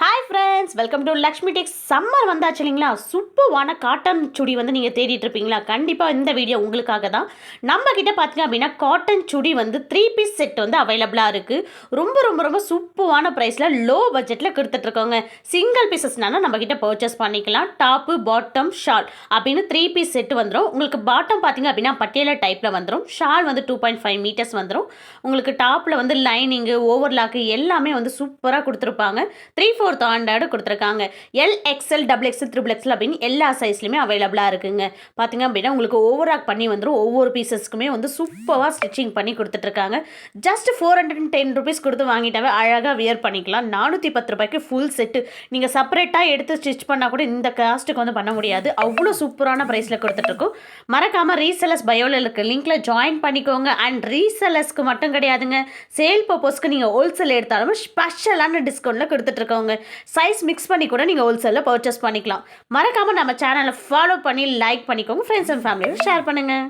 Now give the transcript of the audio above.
Hi friends, welcome to Lakshmi techs. Summer வந்தாச்சு இல்லைங்களா? சூப்பர்வான cotton சுடி வந்து நீங்கள் தேடிட்டு இருப்பீங்களா? கண்டிப்பாக இந்த வீடியோ உங்களுக்காக தான். நம்ம கிட்ட பார்த்தீங்க அப்படின்னா காட்டன் சுடி வந்து 3 பீஸ் செட் வந்து அவைலபிளாக இருக்குது. ரொம்ப ரொம்ப ரொம்ப சூப்பர்வான ப்ரைஸில் லோ பட்ஜெட்டில் கொடுத்துட்ருக்கோங்க. சிங்கிள் பீசஸ்னால நம்ம கிட்ட பர்ச்சேஸ் பண்ணிக்கலாம். டாப்பு, பாட்டம், ஷால் அப்படின்னு 3 பீஸ் செட் வந்துடும். உங்களுக்கு பாட்டம் பார்த்தீங்க அப்படின்னா பட்டியல டைப்பில் வந்துடும். ஷால் வந்து 2.5 மீட்டர்ஸ் வந்துடும். உங்களுக்கு டாப்பில் வந்து லைனிங்கு, ஓவர்லாக்கு எல்லாமே வந்து சூப்பராக கொடுத்துருப்பாங்க. 3/4 ஆண்டாடு கொடுத்துருக்காங்க. LXL, XXL, XXL அப்படின்னு எல்லா சைஸ்லையுமே அவைலபிளாக இருக்குங்க. பார்த்தீங்க அப்படின்னா உங்களுக்கு ஓவராக் பண்ணி வந்துடும். ஒவ்வொரு பீசஸ்க்குமே வந்து சூப்பராக ஸ்டிச்சிங் பண்ணி கொடுத்துட்ருக்காங்க. ஜஸ்ட் 410 ருபீஸ் கொடுத்து வாங்கிட்டாவே அழகாக வியர் பண்ணிக்கலாம். 410 ரூபாய்க்கு ஃபுல் செட்டு. நீங்கள் செப்பரேட்டாக எடுத்து ஸ்டிச் பண்ணால் கூட இந்த காஸ்ட்டுக்கு வந்து பண்ண முடியாது. அவ்வளோ சூப்பரான ப்ரைஸில் கொடுத்துட்ருக்கோம். மறக்காமல் ரீசெல்லர்ஸ் பயோவில் இருக்க லிங்க்கில் ஜாயின் பண்ணிக்கோங்க. அண்ட் ரீசெல்லர்ஸ்க்கு மட்டும் கிடையாதுங்க, சேல் பர்பஸ்க்கு நீங்கள் ஹோல்சேல் எடுத்தாலும் ஸ்பெஷலான டிஸ்கவுண்ட்டில் கொடுத்துட்ருக்கோங்க. சைஸ் மிக்ஸ் பண்ணி கூட நீங்கள் ஹோல்சேலில் பர்ச்சேஸ் பண்ணிக்கலாம். மறக்காமல் நம்ம சேனலை ஃபாலோ பண்ணி லைக் பண்ணிக்கோங்க. ஃப்ரெண்ட்ஸ் அண்ட் ஃபேமிலியோட ஷேர் பண்ணுங்கள்.